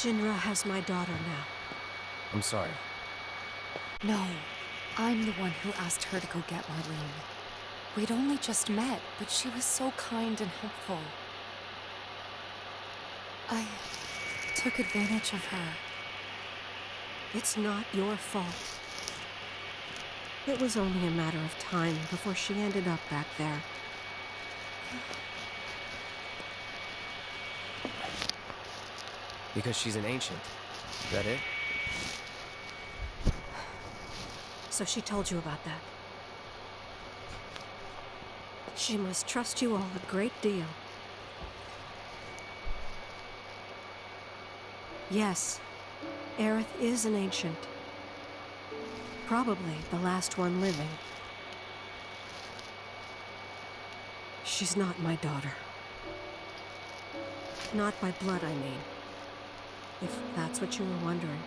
Shinra has my daughter now. I'm sorry. No, I'm the one who asked her to go get Marlene. We'd only just met, but she was so kind and helpful. I took advantage of her. It's not your fault. It was only a matter of time before she ended up back there. Because she's an ancient. Is that it? So she told you about that. She must trust you all a great deal. Yes, Aerith is an ancient. Probably the last one living. She's not my daughter. Not by blood, I mean. If that's what you were wondering.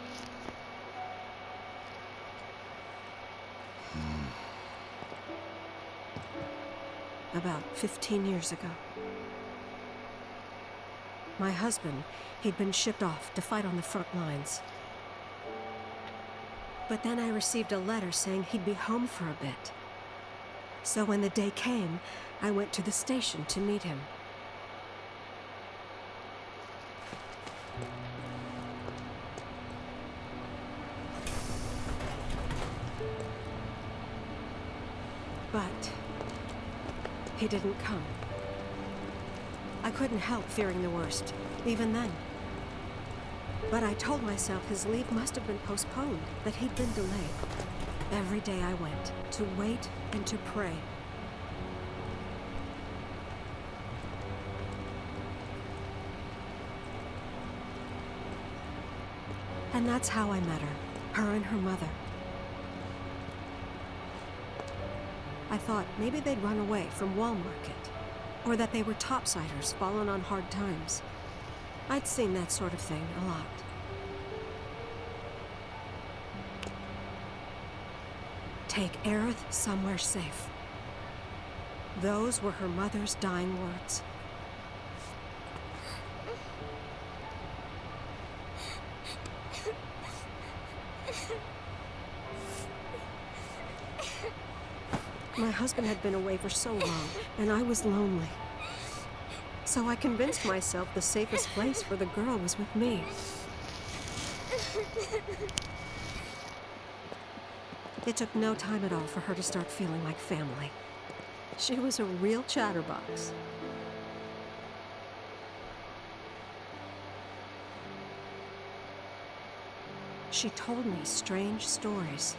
About 15 years ago. My husband, he'd been shipped off to fight on the front lines. But then I received a letter saying he'd be home for a bit. So when the day came, I went to the station to meet him. But he didn't come. I couldn't help fearing the worst, even then. But I told myself his leave must have been postponed, that he'd been delayed. Every day I went, to wait and to pray. And that's how I met her and her mother. I thought maybe they'd run away from Wall Market, or that they were topsiders fallen on hard times. I'd seen that sort of thing a lot. Take Aerith somewhere safe. Those were her mother's dying words. My husband had been away for so long, and I was lonely. So I convinced myself the safest place for the girl was with me. It took no time at all for her to start feeling like family. She was a real chatterbox. She told me strange stories.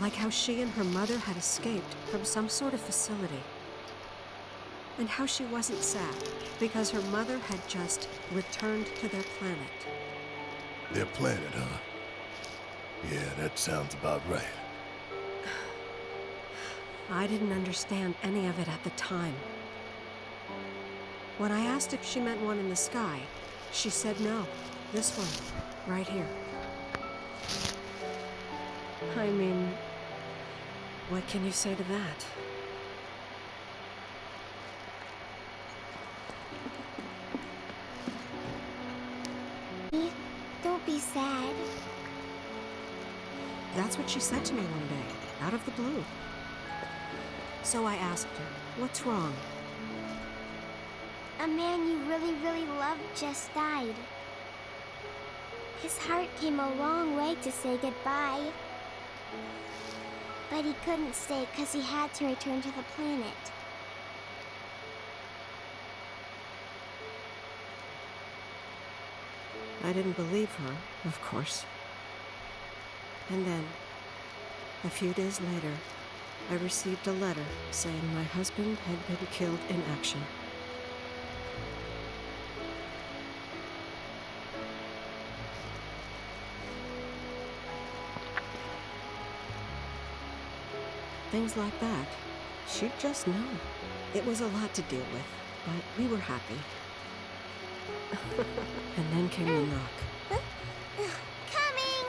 Like how she and her mother had escaped from some sort of facility. And how she wasn't sad, because her mother had just returned to their planet. Their planet, huh? Yeah, that sounds about right. I didn't understand any of it at the time. When I asked if she meant one in the sky, she said no. This one, right here. I mean, what can you say to that? Don't be sad. That's what she said to me one day, out of the blue. So I asked her, what's wrong? A man you really, really loved just died. His heart came a long way to say goodbye. But he couldn't stay because he had to return to the planet. I didn't believe her, of course. And then, a few days later, I received a letter saying my husband had been killed in action. Things like that, she'd just know. It was a lot to deal with, but we were happy. And then came the knock. Coming!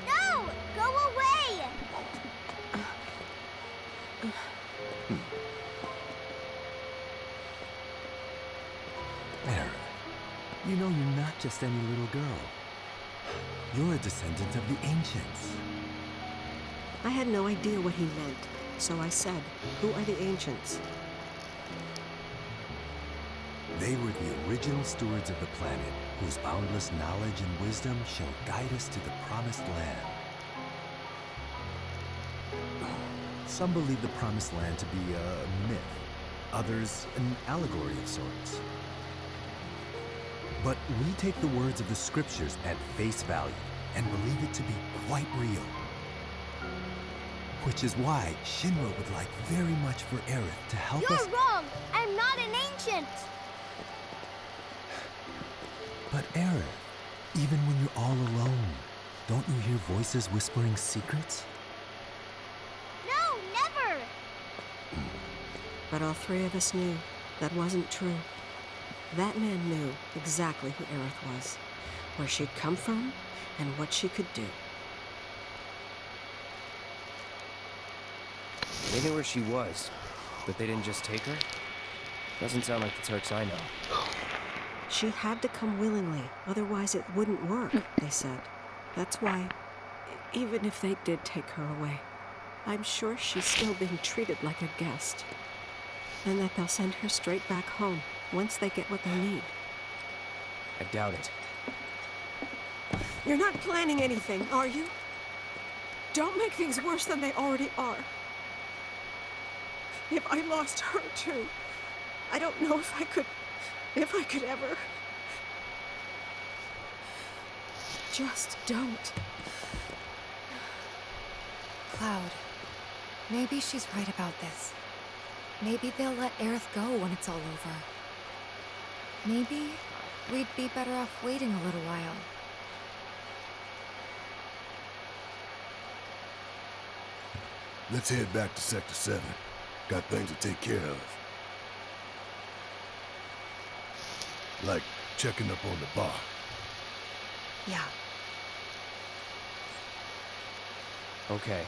No! Go away! You know, you're not just any little girl. You're a descendant of the ancients. I had no idea what he meant, so I said, "Who are the ancients?" They were the original stewards of the planet, whose boundless knowledge and wisdom shall guide us to the promised land. Some believe the promised land to be a myth, others an allegory of sorts. But we take the words of the scriptures at face value and believe it to be quite real. Which is why Shinra would like very much for Aerith to help us. You're wrong! I'm not an ancient! But Aerith, even when you're all alone, don't you hear voices whispering secrets? No, never! But all three of us knew that wasn't true. That man knew exactly who Aerith was, where she'd come from, and what she could do. They knew where she was, but they didn't just take her? Doesn't sound like the Turks I know. She had to come willingly, otherwise it wouldn't work, they said. That's why, even if they did take her away, I'm sure she's still being treated like a guest. And that they'll send her straight back home once they get what they need. I doubt it. You're not planning anything, are you? Don't make things worse than they already are. If I lost her too, I don't know if I could ever. Just don't. Cloud, maybe she's right about this. Maybe they'll let Aerith go when it's all over. Maybe we'd be better off waiting a little while. Let's head back to Sector 7. Got things to take care of. Like checking up on the bar. Yeah. Okay.